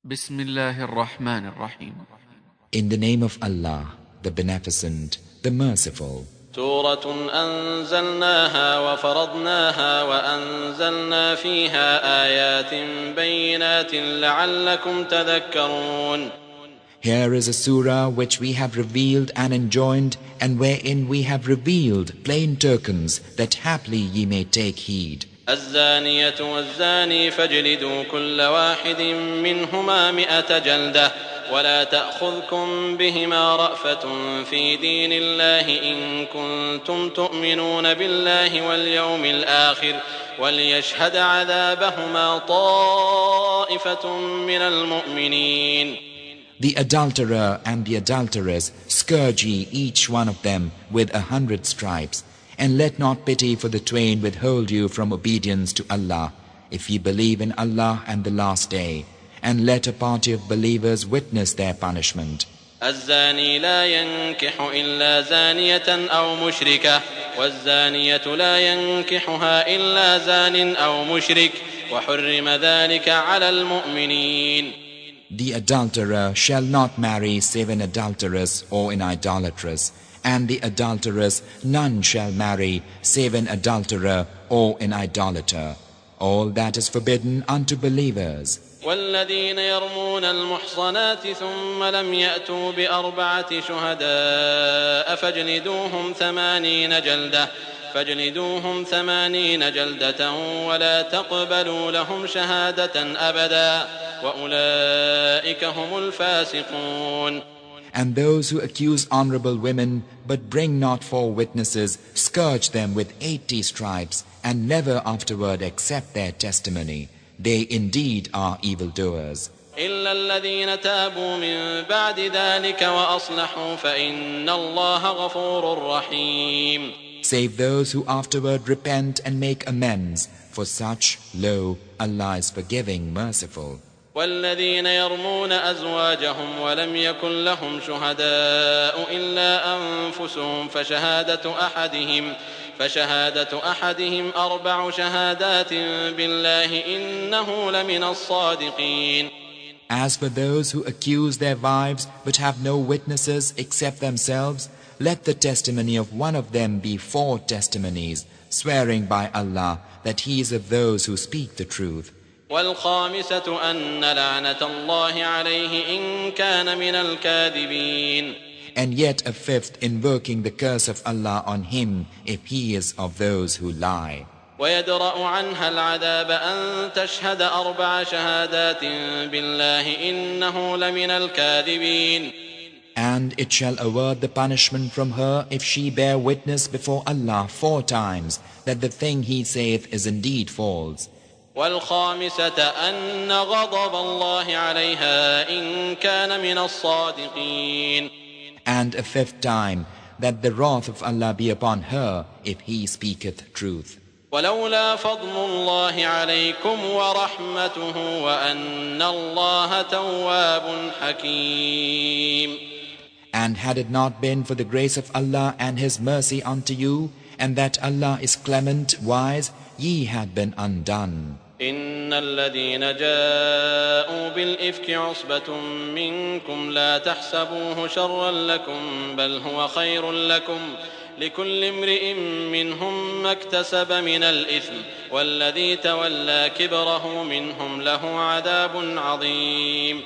Bismillahir Rahmanir Rahim. In the name of Allah, the Beneficent, the Merciful. سورة أنزلناها وفرضناها وأنزلنا فيها آيات بينات لعلكم تذكرون. Here is a surah which we have revealed and enjoined, and wherein we have revealed plain tokens that haply ye may take heed. الزانية والزاني فاجلدوا كل واحد منهما 100 جلدة ولا تأخذكم بهما رأفة في دين الله إن كنتم تؤمنون بالله واليوم الآخر وليشهد عذابهما طائفة من المؤمنين. The adulterer and the adulteress scourge ye each one of them with 100 stripes, and let not pity for the twain withhold you from obedience to Allah, if ye believe in Allah and the last day, and let a party of believers witness their punishment. الزاني لا ينكح إلا زانية أو مشركة والزانية لا ينكحها إلا زان أو مشرك وحرم ذلك على المؤمنين. The adulterer shall not marry save an adulteress or an idolatress, and the adulteress none shall marry save an adulterer or an idolater. All that is forbidden unto believers. والذين يرمون المحصنات ثم لم يأتوا ب4 شهداء فاجلدوهم 80 جلدة ولا تقبلوا لهم شهادة أبدا وأولئك هم الفاسقون. And those who accuse honorable women but bring not 4 witnesses, scourge them with 80 stripes, and never afterward accept their testimony. They indeed are evildoers. إلا الذين تابوا من بعد ذلك وأصلحوا فإن الله غفور رحيم. Save those who afterward repent and make amends. For such, lo, Allah is forgiving, merciful. والذين يرمون أزواجهم ولم يكن لهم شهداء إلا أنفسهم فشهادة أحدهم 4 شهادات بالله إنه لمن الصادقين. As for those who accuse their wives but have no witnesses except themselves, let the testimony of one of them be 4 testimonies, swearing by Allah that he is of those who speak the truth. والخامسة أن لعنة الله عليه إن كان من الكاذبين. And yet a 5th invoking the curse of Allah on him if he is of those who lie. ويدرأ عنها العذاب أن تشهد 4 شهادات بالله إنه لمن الكاذبين. And it shall avert the punishment from her if she bear witness before Allah 4 times that the thing he saith is indeed false. والخامسة أن غضب الله عليها إن كان من الصادقين. And a 5th time that the wrath of Allah be upon her if he speaketh truth. ولولا فضل الله عليكم ورحمته وأن الله تواب حكيم. And had it not been for the grace of Allah and His mercy unto you, and that Allah is clement, wise, ye had been undone. إن الذين جاءوا بالإفك عصبة منكم لا تحسبوه شرا لكم بل هو خير لكم لكل امرئ منهم ما اكتسب من الإثم والذي تولى كبره منهم له عذاب عظيم.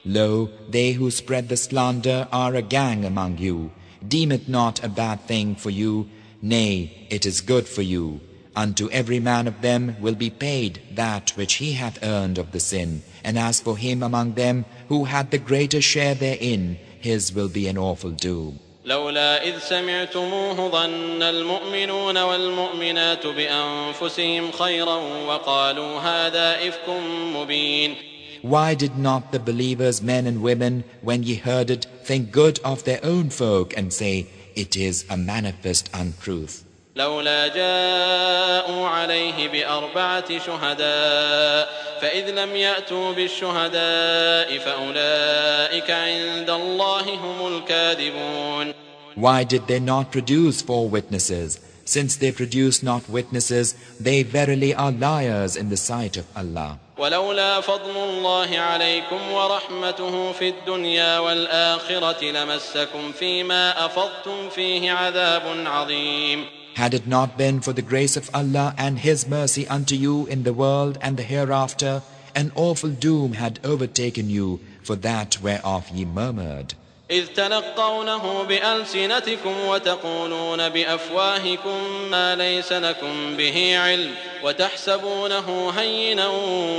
Lo, they who spread the slander are a gang among you. Deem it not a bad thing for you, nay, it is good for you. Unto every man of them will be paid that which he hath earned of the sin, and as for him among them who had the greater share therein, his will be an awful doom. لولا إذ سمعتموه ظن المؤمنون والمؤمنات بأنفسهم خيرا وقالوا هذا إفك مبين. Why did not the believers, men and women, when ye heard it, think good of their own folk and say, it is a manifest untruth? لولا جاءوا عليه ب4 شهداء فإذ لم يأتوا بالشهداء فأولئك عند الله هم الكاذبون. Why did they not produce 4 witnesses? Since they produce not witnesses, they verily are liars in the sight of Allah. ولولا فضل الله عليكم ورحمته في الدنيا والآخرة لمسكم فيما أفضتم فيه عذاب عظيم. Had it not been for the grace of Allah and His mercy unto you in the world and the hereafter, an awful doom had overtaken you for that whereof ye murmured. إذ تلقونه بألسنتكم وتقولون بأفواهكم ما ليس لكم به علم وتحسبونه هينا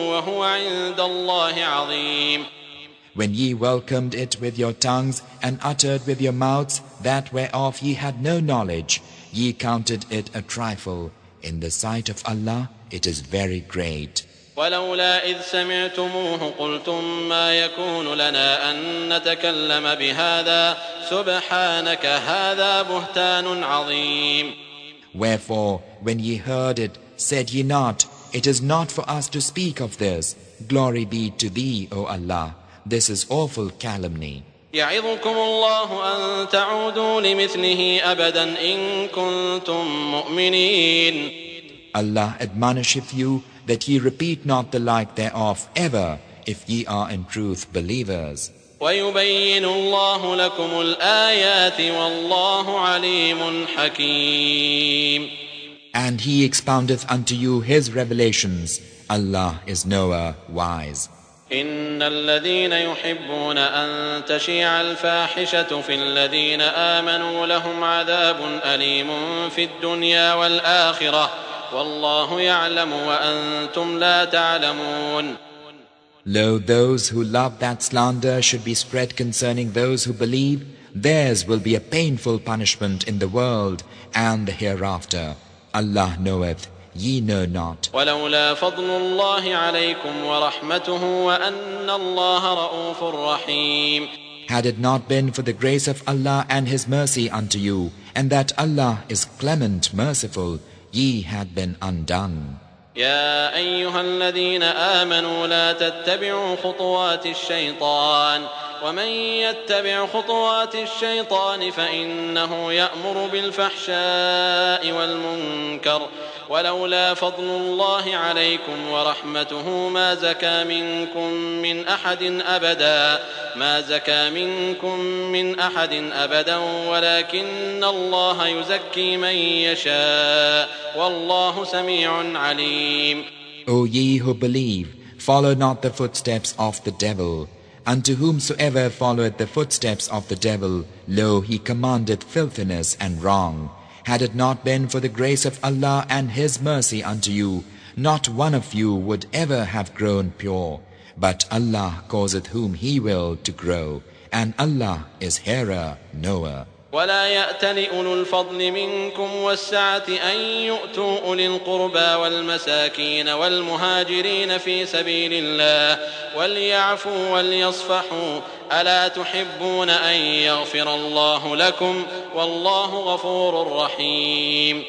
وهو عند الله عظيم. When ye welcomed it with your tongues and uttered with your mouths that whereof ye had no knowledge, ye counted it a trifle. In the sight of Allah it is very great. ولولا إذ سمعتموه قلتم ما يكون لنا أن نتكلم بهذا سبحانك هذا بهتان عظيم. Wherefore, when ye heard it, said ye not, it is not for us to speak of this. Glory be to Thee, O Allah. This is awful calumny. يعظكم الله أن تعودوا لمثله أبدا إن كنتم مؤمنين. Allah admonisheth you that ye repeat not the like thereof ever, if ye are in truth believers. ويبين الله لكم الآيات والله عليم حكيم. And He expoundeth unto you His revelations. Allah is knower, wise. إن الذين يحبون أن تشيع الفاحشة في الذين آمنوا لهم عذاب أليم في الدنيا والآخرة والله يعلم وأنتم لا تعلمون. Lo, those who love that slander should be spread concerning those who believe, theirs will be a painful punishment in the world and the hereafter. Allah knoweth, ye know not. ولولا فضل الله عليكم ورحمته وأن الله رؤوف رحيم. Had it not been for the grace of Allah and His mercy unto you, and that Allah is clement, merciful, ye had been undone. يا أيها الذين آمنوا لا تتبعوا خطوات الشيطان ومن يتبع خطوات الشيطان فإنه يأمر بالفحشاء والمنكر ولولا فضل الله عليكم ورحمته ما زكى منكم من أحد أبدا ولكن الله يزكي من يشاء والله سميع عليم. O ye who believe, follow not the footsteps of the devil. Unto whomsoever followeth the footsteps of the devil, lo, he commandeth filthiness and wrong. Had it not been for the grace of Allah and His mercy unto you, not one of you would ever have grown pure. But Allah causeth whom He will to grow, and Allah is hearer, knower. ولا يأتل أولو الفضل منكم والسعة أن يؤتوا أولي القربى والمساكين والمهاجرين في سبيل الله وليعفوا وليصفحوا ألا تحبون أن يغفر الله لكم والله غفور رحيم.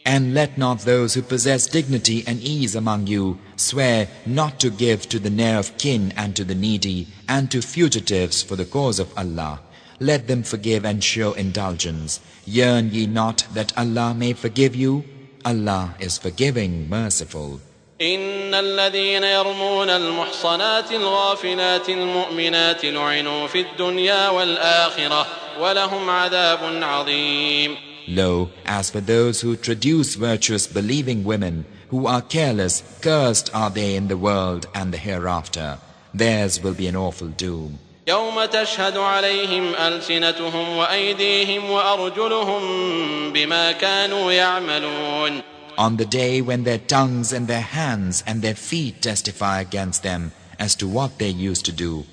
And let not those who possess dignity and ease among you swear not to give to the near of kin and to the needy and to fugitives for the cause of Allah. Let them forgive and show indulgence. Yearn ye not that Allah may forgive you? Allah is forgiving, merciful. إن الذين يرمون المحصنات الغافلات المؤمنات لعنوا في الدنيا والآخرة ولهم عذاب عظيم. Lo, as for those who traduce virtuous believing women, who are careless, cursed are they in the world and the hereafter. Theirs will be an awful doom. يوم تشهد عليهم ألسنتهم وأيديهم وأرجلهم بما كانوا يعملون. On the day when their tongues and their hands and their feet testify against them as to what they used to do.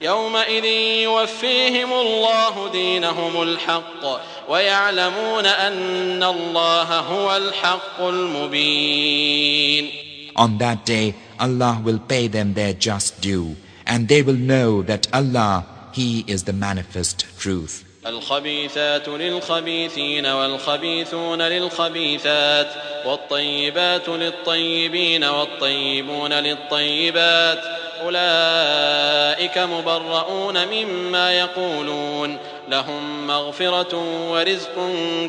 يومئذ يوفيهم الله دينهم الحق ويعلمون أن الله هو الحق المبين. On that day Allah will pay them their just due, and they will know that Allah, He is the manifest truth. الخبيثات للخبيثين والخبيثون للخبيثات والطيبات للطيبين والطيبون للطيبات أولئك مبرؤون مما يقولون لهم مغفرة ورزق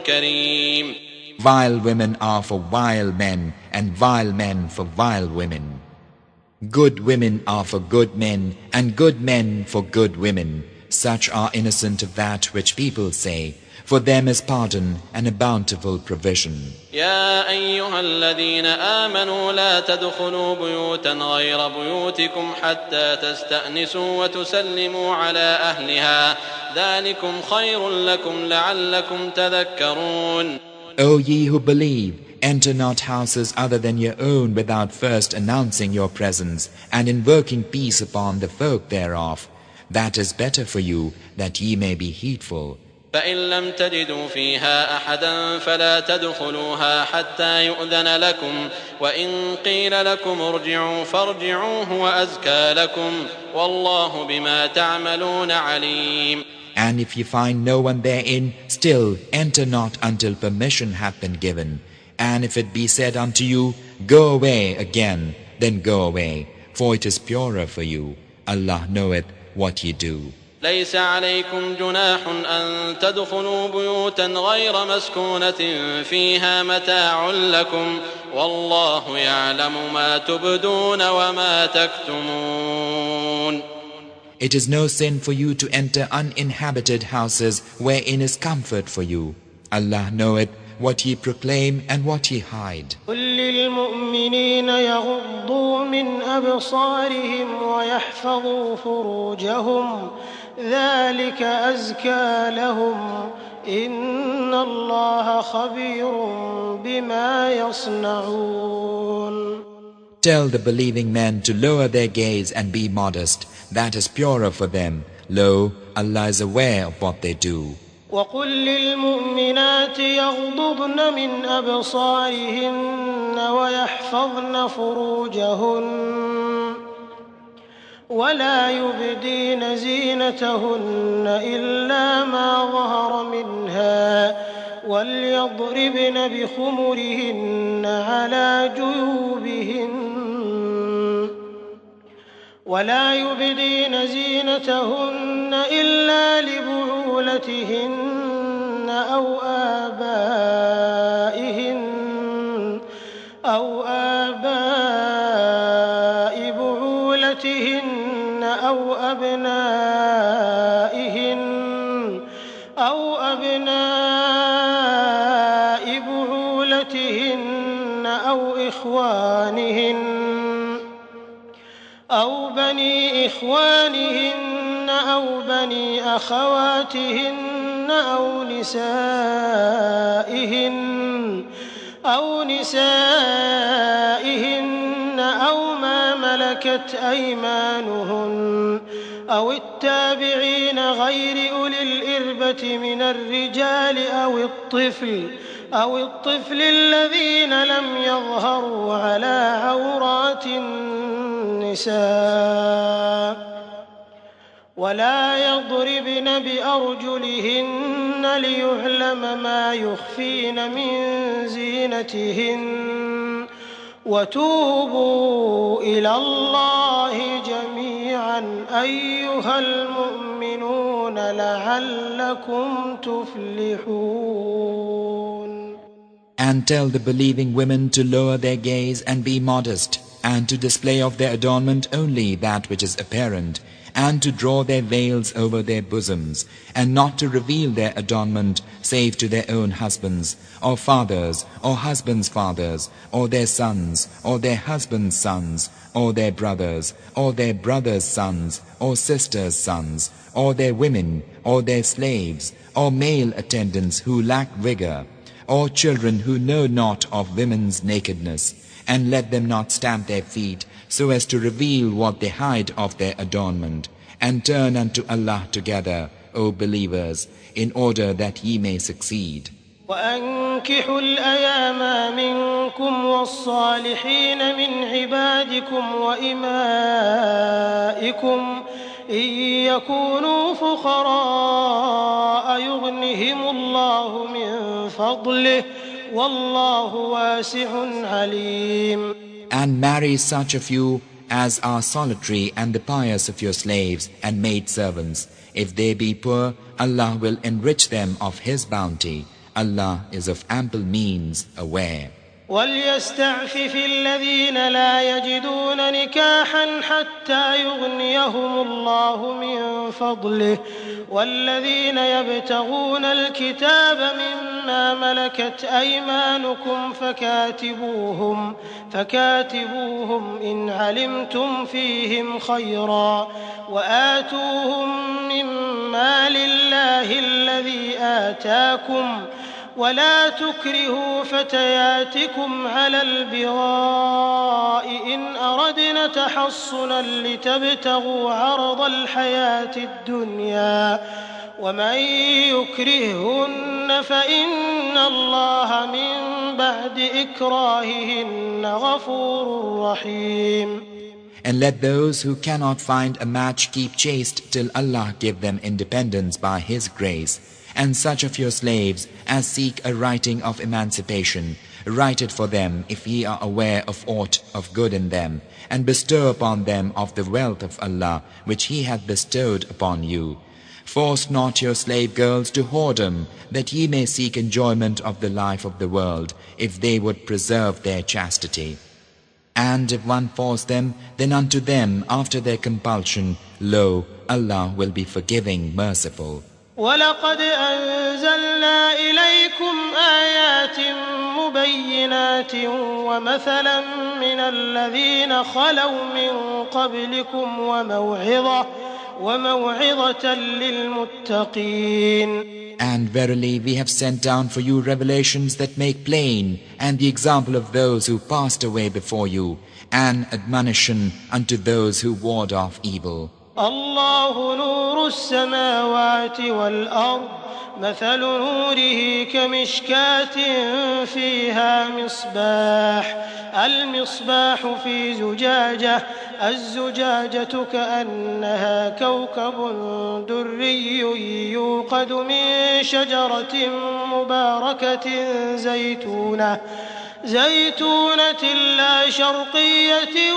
كريم. Vile women are for vile men, and vile men for vile women. Good women are for good men, and good men for good women. Such are innocent of that which people say. For them is pardon and a bountiful provision. يا أيها الذين آمنوا لا تدخلوا بيوتا غير بيوتكم حتى تستأنسوا وتسلموا على أهلها ذلكم خير لكم لعلكم تذكرون. O ye who believe, enter not houses other than your own without first announcing your presence and invoking peace upon the folk thereof. That is better for you, that ye may be heedful. فإن لم تجدوا فيها أحدا فلا تدخلوها حتى يؤذن لكم وإن قيل لكم ارجعوا فارجعوا هو أزكى لكم والله بما تعملون عليم. And if you find no one therein, still enter not until permission hath been given. And if it be said unto you, go away again, then go away, for it is purer for you. Allah knoweth what ye do. ليس عليكم جناح أن تدخلوا بيوتا غير مسكونة فيها متاع لكم والله يعلم ما تبدون وما تكتمون. It is no sin for you to enter uninhabited houses wherein is comfort for you. Allah knoweth what ye proclaim and what ye hide. قل للمؤمنين يغضوا من أبصارهم ويحفظوا فروجهم ذلك أزكى لهم إن الله خبير بما يصنعون. Tell the believing men to lower their gaze and be modest. That is purer for them. Lo, Allah is aware of what they do. وقل للمؤمنات يغضضن من أبصارهن ويحفظن فروجهن ولا يبدين زينتهن إلا ما ظهر منها وليضربن بخمرهن على جيوبهن ولا يبدين زينتهن إلا لبعولتهن أو آباء بعولتهن أو أبناء بعولتهن أو إخوانهن أو بني إخوانهن أو بني أخواتهن أو نسائهن أو ما ملكت أيمانهن أو التابعين غير أولي الإربة من الرجال أو الطفل الذين لم يظهروا على عورات النساء ولا يضربن بأرجلهن ليعلم ما يخفين من زينتهن وتوبوا إلى الله جميعا أيها المؤمنون لعلكم تفلحون. And tell the believing women to lower their gaze and be modest, and to display of their adornment only that which is apparent, and to draw their veils over their bosoms, and not to reveal their adornment save to their own husbands, or fathers, or husbands' fathers, or their sons, or their husbands' sons, or their brothers, or their brothers' sons, or sisters' sons, or their women, or their slaves, or male attendants who lack vigor, or children who know not of women's nakedness, and let them not stamp their feet so as to reveal what they hide of their adornment, and turn unto Allah together, O believers, in order that ye may succeed. وأنكحوا الأيام منكم والصالحين من عبادكم وإمائكم إن يكونوا فقراء يغنهم الله من فضله والله واسع عليم. And marry such of you as are solitary and the pious of your slaves and maidservants. If they be poor, Allah will enrich them of His bounty. Allah is of ample means aware. وليستعفف الذين لا يجدون نكاحا حتى يغنيهم الله من فضله والذين يبتغون الكتاب مما ملكت أيمانكم فكاتبوهم إن علمتم فيهم خيرا وآتوهم من مال الله الذي آتاكم ولا تكرهوا فتياتكم على البغاء إن أردنا تحصنا لتبتغوا عرض الحياة الدنيا ومن يكرههن فإن الله من بعد إكراههن غفور رحيم. And let those who cannot find a match keep chaste till Allah give them independence by His grace. And such of your slaves as seek a writing of emancipation, write it for them if ye are aware of aught of good in them, and bestow upon them of the wealth of Allah which He hath bestowed upon you. Force not your slave girls to whoredom, that ye may seek enjoyment of the life of the world, if they would preserve their chastity. And if one force them, then unto them after their compulsion, lo, Allah will be forgiving, merciful. ولقد أنزلنا إليكم آيات مبينات ومثلا من الذين خلوا من قبلكم وموعظة للمتقين. And verily we have sent down for you revelations that make plain, and the example of those who passed away before you, and admonition unto those who ward off evil. الله نور السماوات والأرض مثل نوره كمشكاة فيها المصباح في زجاجة الزجاجة كأنها كوكب دري يوقد من شجرة مباركة زيتونة لا شرقية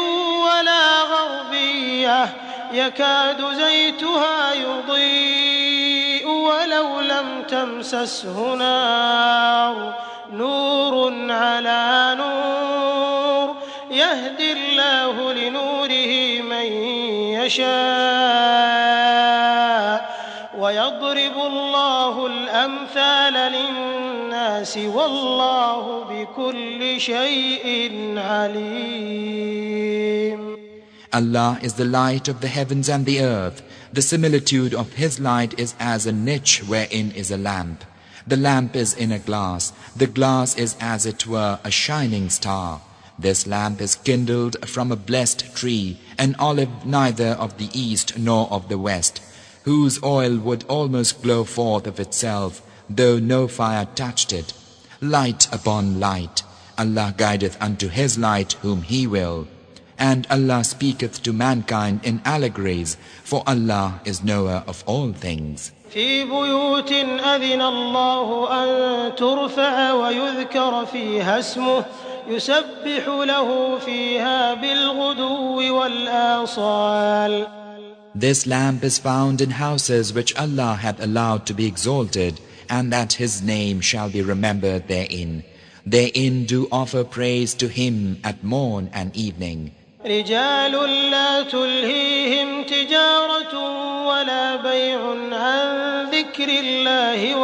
ولا غربية يكاد زيتها يضيء ولو لم تمسسه نار نور على نور يهدي الله لنوره من يشاء ويضرب الله الأمثال للناس والله بكل شيء عليم. Allah is the light of the heavens and the earth. The similitude of His light is as a niche wherein is a lamp. The lamp is in a glass. The glass is as it were a shining star. This lamp is kindled from a blessed tree, an olive neither of the east nor of the west, whose oil would almost glow forth of itself, though no fire touched it. Light upon light. Allah guideth unto His light whom He will. And Allah speaketh to mankind in allegories, for Allah is knower of all things. في بيوت أذن الله أن ترفع ويذكر فيها اسمه يسبح له فيها بالغدو والآصال. This lamp is found in houses which Allah hath allowed to be exalted, and that His name shall be remembered therein. Therein do offer praise to Him at morn and evening. رجال لا تلهيهم تجارة ولا بيع عن ذكر الله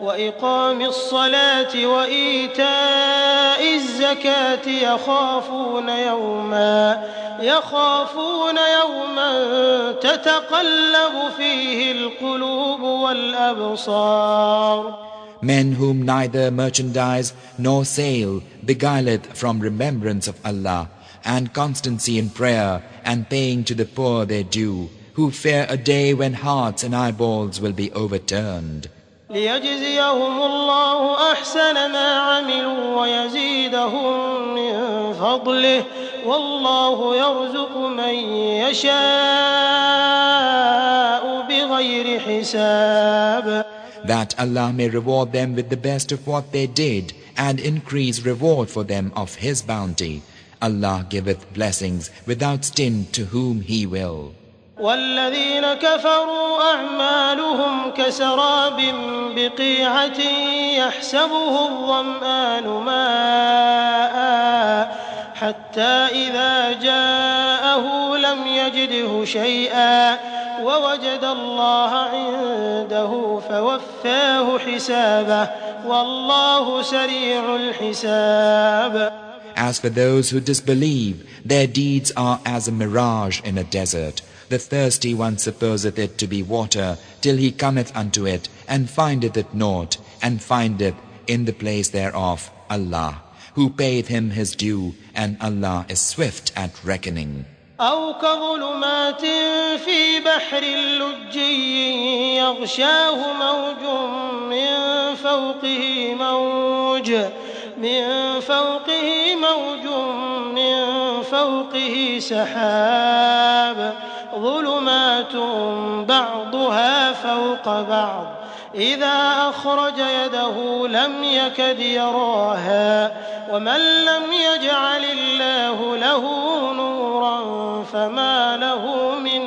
وإقام الصلاة وإيتاء الزكاة يخافون يوما تتقلب فيه القلوب والأبصار. Men whom neither merchandise nor sale beguileth from remembrance of Allah, and constancy in prayer, and paying to the poor their due, who fear a day when hearts and eyeballs will be overturned. ليجزيهم الله أحسن ما عملوا ويزيدهم من فضله والله يرزق من يشاء بغير حساب. That Allah may reward them with the best of what they did, and increase reward for them of His bounty. Allah giveth blessings without stint to whom He will. والذين كفروا أعمالهم كسراب بقيعة يحسبه الظمآن ماء حتى إذا جاءه لم يجده شيئا ووجد الله عنده فوفاه حسابه والله سريع الحساب. As for those who disbelieve, their deeds are as a mirage in a desert. The thirsty one supposeth it to be water, till he cometh unto it, and findeth it naught, and findeth in the place thereof Allah, who payeth him his due, and Allah is swift at reckoning. أو كظلمات في بحر لجي يغشاه موج من فوقه سحاب ظلمات بعضها فوق بعض إذا أخرج يده لم يكد يراها ومن لم يجعل الله له نورا فما له من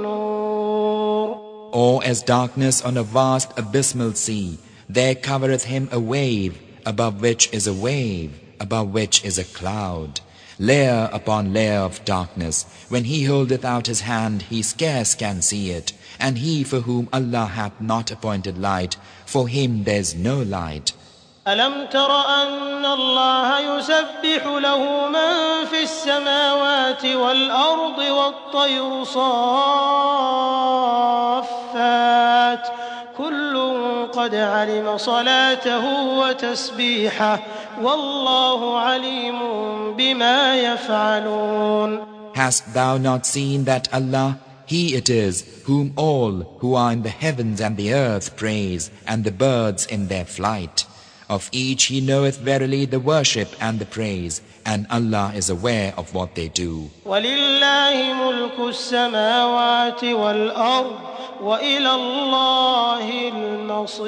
نور. Or as darkness on a vast abysmal sea, there covereth him a wave, above which is a wave, above which is a cloud. Layer upon layer of darkness. When he holdeth out his hand, he scarce can see it. And he for whom Allah hath not appointed light, for him there is no light. ألم تر أن الله يسبح له من في السماوات والأرض والطير صافات كل قد علم صلاته وتسبيحه والله عليم بما يفعلون. Hast thou not seen that Allah, He it is whom all who are in the heavens and the earth praise, and the birds in their flight? Of each He knoweth verily the worship and the praise, and Allah is aware of what they do. وَلِلَّهِ مُلْكُ السَّمَاوَاتِ وَالْأَرْضِ وَإِلَى اللَّهِ الْمَصِيرُ.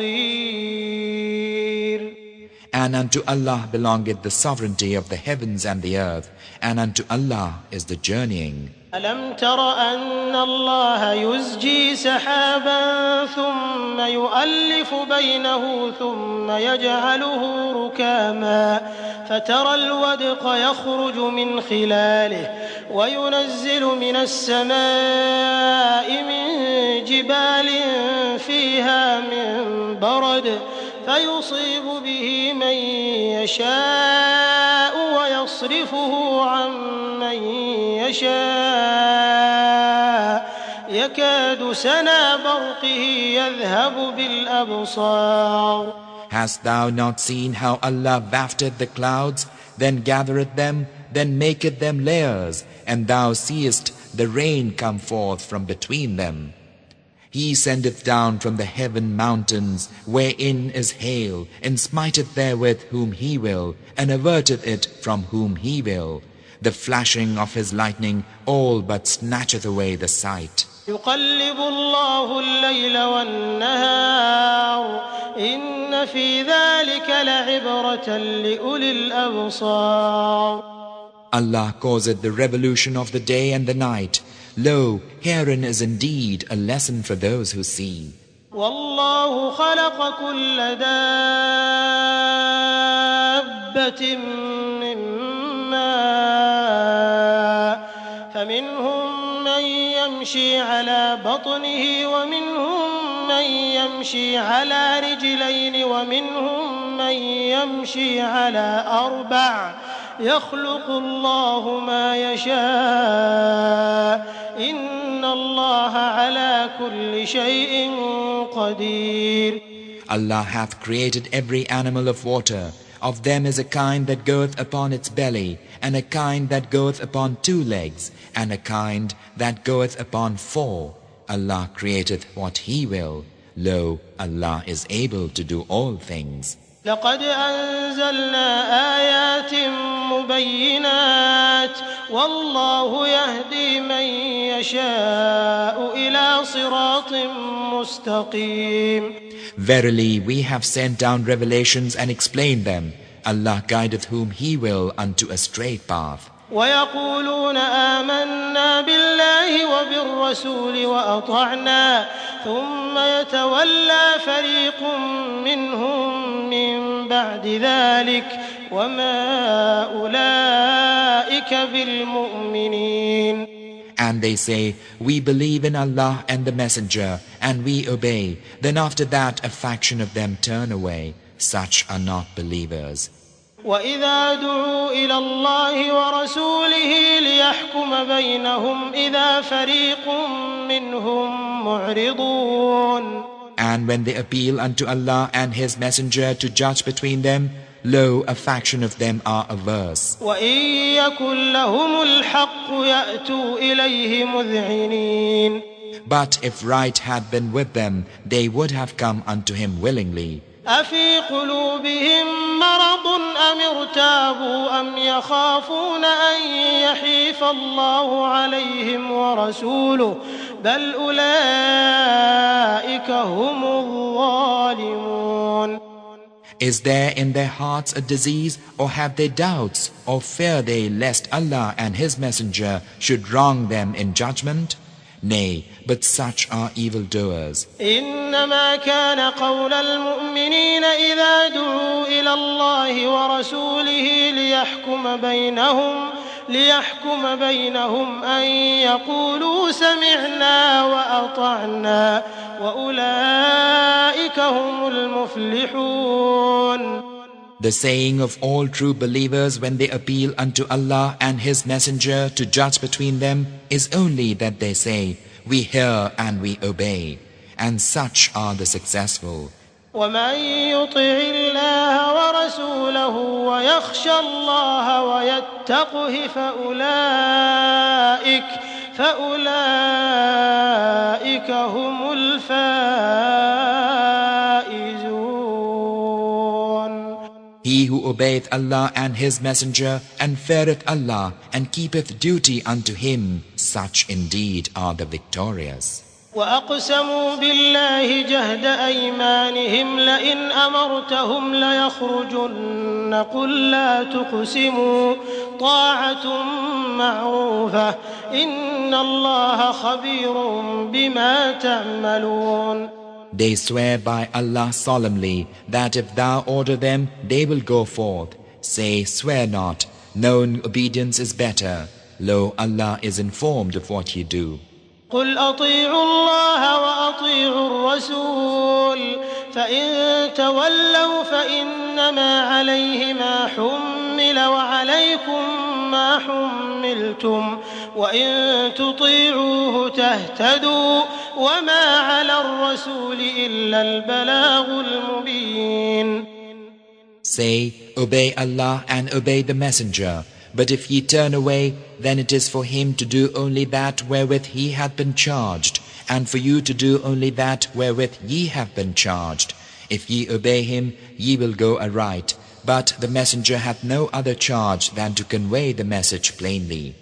And unto Allah belongeth the sovereignty of the heavens and the earth, and unto Allah is the journeying. ألم تر أن الله يزجي سحابا ثم يؤلف بينه ثم يجعله ركاما فترى الودق يخرج من خلاله وينزل من السماء من جبال فيها من برد فيصيب به من يشاء ويصرفه عن من يشاء يكاد سنا برقه يذهب بالأبصار. Hast thou not seen how Allah wafted the clouds, then gathereth them, then maketh them layers, and thou seest the rain come forth from between them? He sendeth down from the heaven mountains, wherein is hail, and smiteth therewith whom He will, and averteth it from whom He will. The flashing of His lightning all but snatcheth away the sight. يقلب الله الليل والنهار إن في ذلك لعبرة لأولي الأبصار. Allah causeth the revolution of the day and the night. Lo, herein is indeed a lesson for those who see. والله خلق كل دابة من ماء فمنهم من يمشي على بطنه ومنهم من يمشي على رجلين ومنهم من يمشي على أربع يخلق الله ما يشاء إن الله على كل شيء قدير. Allah hath created every animal of water. Of them is a kind that goeth upon its belly, and a kind that goeth upon 2 legs, and a kind that goeth upon 4. Allah createth what He will. Lo, Allah is able to do all things. لقد أنزلنا آيات مبينات والله يهدي من يشاء إلى صراط مستقيم. Verily, we have sent down revelations and explained them. Allah guideth whom He will unto a straight path. ويقولون آمنا بالله الرسول وأطعنا ثم يتولى فريق منهم من بعد ذلك وما أولئك بالمؤمنين. And they say, we believe in Allah and the Messenger, and we obey. Then after that a faction of them turn away. Such are not believers. وَإِذَا دُعُوا إِلَى اللَّهِ وَرَسُولِهِ لِيَحْكُمَ بَيْنَهُمْ إِذَا فَرِيقٌ مِّنْهُمْ مُعْرِضُونَ. And when they appeal unto Allah and His Messenger to judge between them, lo, a faction of them are averse. وَإِن يَكُن لَّهُمُ الْحَقُّ يَأْتُوا إِلَيْهِ مُذْعِنِينَ. But if right had been with them, they would have come unto Him willingly. أَفِي قُلُوبِهِم مَّرَضٌ أَمِ ارْتَابُوا أَمْ يَخَافُونَ أَن يَحِيفَ اللَّهُ عَلَيْهِمْ وَرَسُولُهُ بَلْ أُولَئِكَ هُمُ الظَّالِمُونَ. Is there in their hearts a disease, or have they doubts, or fear they lest Allah and His Messenger should wrong them in judgment? Nay, but such are evildoers. إنما كان قول المؤمنين إذا دعوا إلى الله ورسوله ليحكم بينهم أن يقولوا سمعنا وأطعنا وأولئك هم المفلحون. The saying of all true believers when they appeal unto Allah and His Messenger to judge between them is only that they say, we hear and we obey, and such are the successful. ومن يطع الله ورسوله ويخشى الله ويتقه فأولئك هم الفائزون. He who obeyeth Allah and His Messenger and feareth Allah and keepeth duty unto Him, such indeed are the victorious. وأقسموا بالله جهد أيمانهم لئن أمرتهم ليخرجن قل لا تقسموا طاعة معروفة إن الله خبير بما تعملون. They swear by Allah solemnly that if thou order them, they will go forth. Say, swear not, known obedience is better. Lo, Allah is informed of what you do. قل أطيعوا الله وأطيعوا الرسول فإن تولوا فإنما عليه ما حمل وعليكم ما حملتم وإن تطيعوه تهتدوا وما على الرسول إلا البلاغ المبين. Say, obey Allah and obey the Messenger. But if ye turn away, then it is for him to do only that wherewith he hath been charged, and for you to do only that wherewith ye have been charged. If ye obey him, ye will go aright. But the Messenger hath no other charge than to convey the message plainly.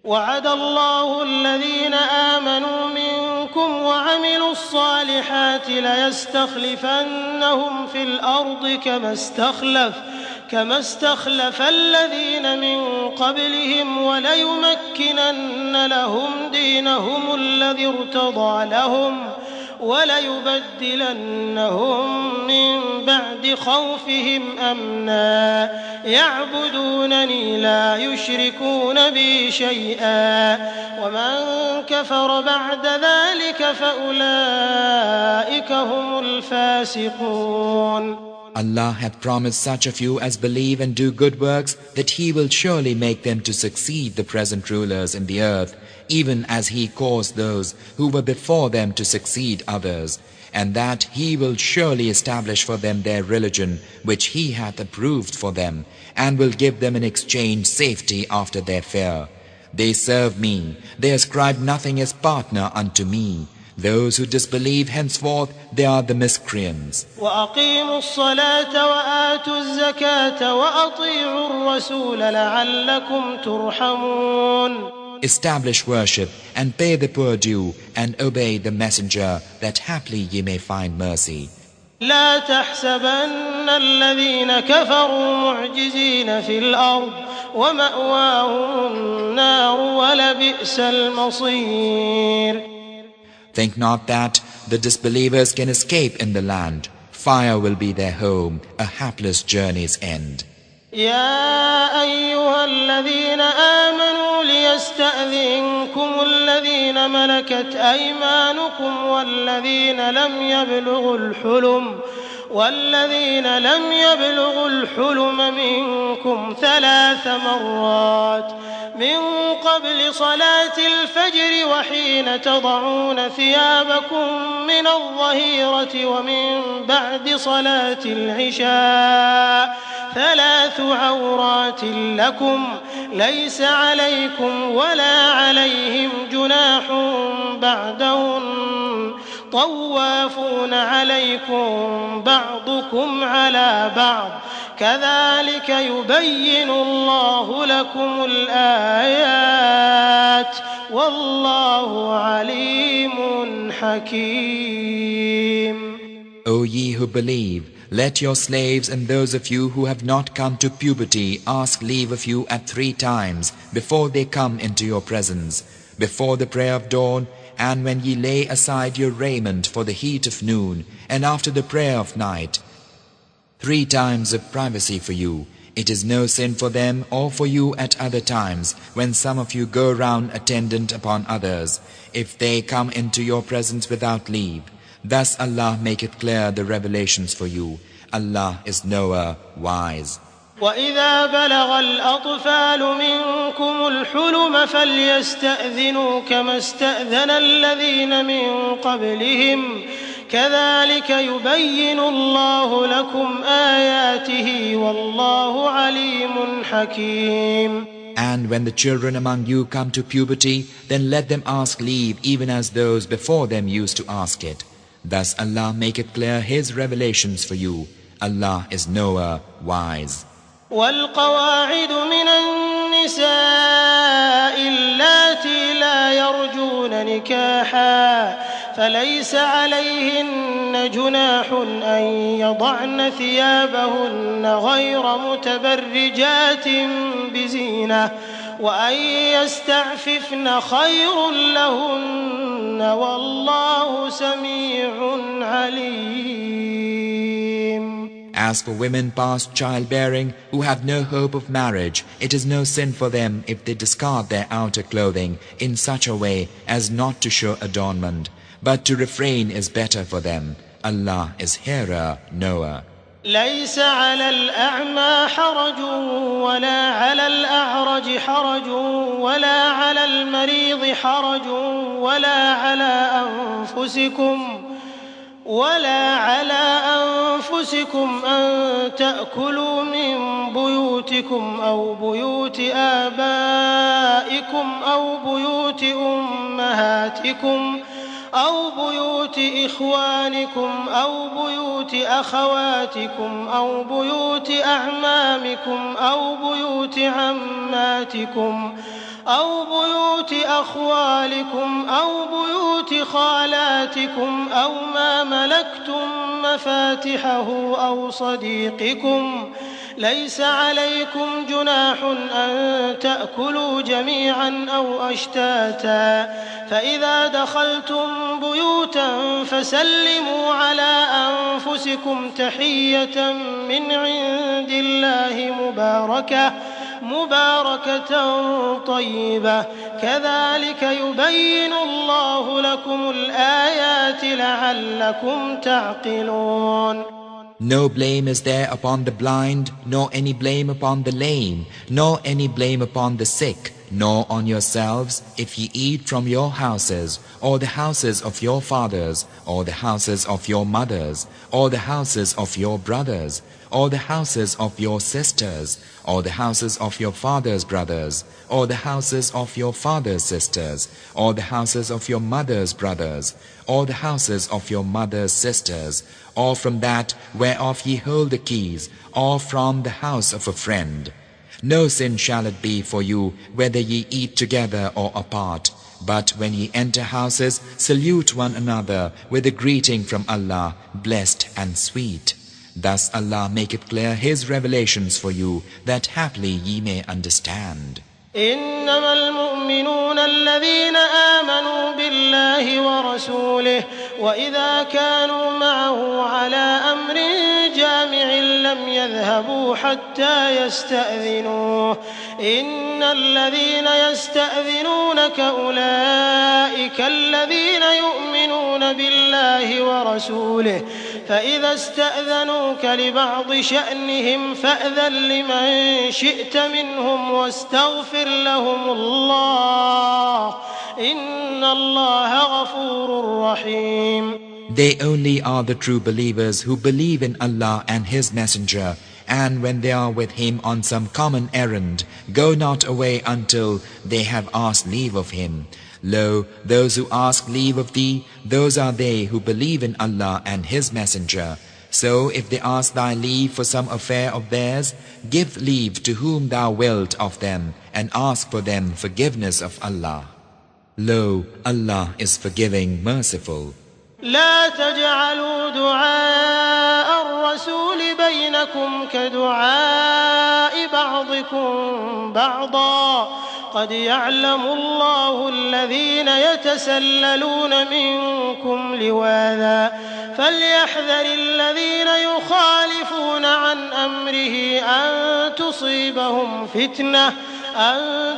وعد الله الذين آمنوا منكم وعملوا الصالحات ليستخلفنهم في الأرض كما استخلف الذين من قبلهم وليمكنن لهم دينهم الذي ارتضى لهم وليبدلنهم من بعد خوفهم أمنا يعبدونني لا يشركون بي شيئا ومن كفر بعد ذلك فأولئك هم الفاسقون. Allah hath promised such of you as believe and do good works that He will surely make them to succeed the present rulers in the earth, even as He caused those who were before them to succeed others, and that He will surely establish for them their religion which He hath approved for them, and will give them in exchange safety after their fear. They serve me, they ascribe nothing as partner unto me. Those who disbelieve henceforth, they are the miscreants. وأقيموا الصلاة وآتوا الزكاة وأطيعوا الرسول لعلكم ترحمون. Establish worship and pay the poor due and obey the messenger that haply ye may find mercy. لا تحسبن الذين كفروا معجزين في الأرض ومأواهم النار ولبئس المصير. Think not that the disbelievers can escape in the land. Fire will be their home, a hapless journey's end. يا أيها الذين آمنوا ليستأذنكم الذين ملكت أيمانكم والذين لم يبلغوا الحلم منكم 3 مرات من قبل صلاة الفجر وحين تضعون ثيابكم من الظهيرة ومن بعد صلاة العشاء 3 عورات لكم ليس عليكم ولا عليهم جناح بعدهن طوافون عليكم بعضكم على بعض كذلك يبين الله لكم الآيات والله عليم حكيم. O ye who believe, let your slaves and those of you who have not come to puberty ask leave of you at 3 times before they come into your presence, before the prayer of dawn, and when ye lay aside your raiment for the heat of noon, and after the prayer of night. 3 times of privacy for you. It is no sin for them or for you at other times, when some of you go round attendant upon others, if they come into your presence without leave. Thus Allah maketh clear the revelations for you. Allah is knower, wise. وَإِذَا بَلَغَ الْأَطْفَالُ مِنكُمُ الْحُلُمَ فَلْيَسْتَأْذِنُوا كَمَا اسْتَأْذَنَ الَّذِينَ مِن قَبْلِهِمْ كَذَلِكَ يُبَيِّنُ اللَّهُ لَكُمْ آيَاتِهِ وَاللَّهُ عَلِيمٌ حَكِيمٌ. And when the children among you come to puberty, then let them ask leave even as those before them used to ask it. Thus Allah maketh clear His revelations for you. Allah is knower, wise. والقواعد من النساء اللاتي لا يرجون نكاحا فليس عليهن جناح أن يضعن ثيابهن غير متبرجات بزينة وأن يستعففن خير لهن والله سميع عليم. As for women past childbearing who have no hope of marriage, it is no sin for them if they discard their outer clothing in such a way as not to show adornment, but to refrain is better for them. Allah is hearer, knower. ليس على الأعمى حرج ولا على الأعرج حرج ولا على المريض حرج ولا على أنفسكم أن تأكلوا من بيوتكم أو بيوت آبائكم أو بيوت أمهاتكم أو بيوت إخوانكم أو بيوت أخواتكم أو بيوت أعمامكم أو بيوت عماتكم أو بيوت أخوالكم أو بيوت خالاتكم أو ما ملكتم مفاتحه أو صديقكم ليس عليكم جناح أن تأكلوا جميعا أو أشتاتا فإذا دخلتم بيوتا فسلموا على أنفسكم تحية من عند الله مباركة طيبة كذلك يبين الله لكم الآيات لعلكم تعقلون. No blame is there upon the blind, nor any blame upon the lame, nor any blame upon the sick, nor on yourselves if ye eat from your houses, or the houses of your fathers, or the houses of your mothers, or the houses of your brothers, or the houses of your sisters, or the houses of your father's brothers, or the houses of your father's sisters, or the houses of your mother's brothers, or the houses of your mother's sisters, or from that whereof ye hold the keys, or from the house of a friend. No sin shall it be for you whether ye eat together or apart, but when ye enter houses, salute one another with a greeting from Allah, blessed and sweet. Thus Allah maketh clear His revelations for you, that haply ye may understand. إنما المؤمنون الذين آمنوا بالله ورسوله وإذا كانوا معه على أمر جامع لم يذهبوا حتى يستأذنوه إن الذين يستأذنونك أولئك الذين يؤمنون بالله ورسوله فإذا استأذنوك لبعض شأنهم فأذن لمن شئت منهم واستغفر لهم الله إن الله غفور رحيم. They only are the true believers who believe in Allah and His Messenger, and when they are with Him on some common errand, go not away until they have asked leave of Him. Lo, those who ask leave of thee, those are they who believe in Allah and His Messenger. So if they ask thy leave for some affair of theirs, give leave to whom thou wilt of them, and ask for them forgiveness of Allah. Lo, Allah is forgiving, merciful. لا تجعلوا دعاء الرسول بينكم كدعاء بعضكم بعضا قد يعلم الله الذين يتسللون منكم لواذا فليحذر الذين يخالفون عن أمره أن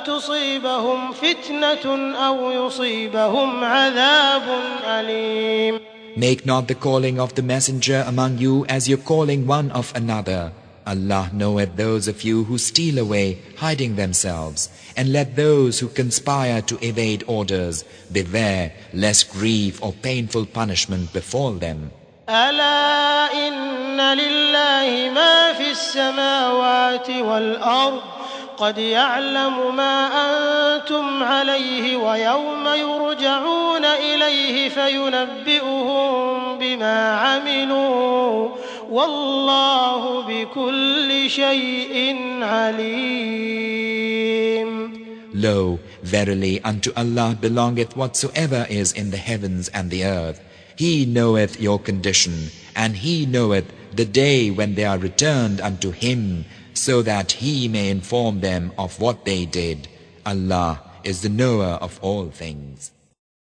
تصيبهم فتنة أو يصيبهم عذاب أليم. Make not the calling of the messenger among you as your calling one of another. Allah knoweth those of you who steal away, hiding themselves, and let those who conspire to evade orders beware lest grief or painful punishment befall them. ألا إن لله ما في السماوات والأرض قد يعلم ما أنتم عليه ويوم يرجعون إليه فينبئهم بما عملوا والله بكل شيء عليم. Lo, verily unto Allah belongeth whatsoever is in the heavens and the earth. He knoweth your condition, and He knoweth the day when they are returned unto Him, so that He may inform them of what they did. Allah is the knower of all things.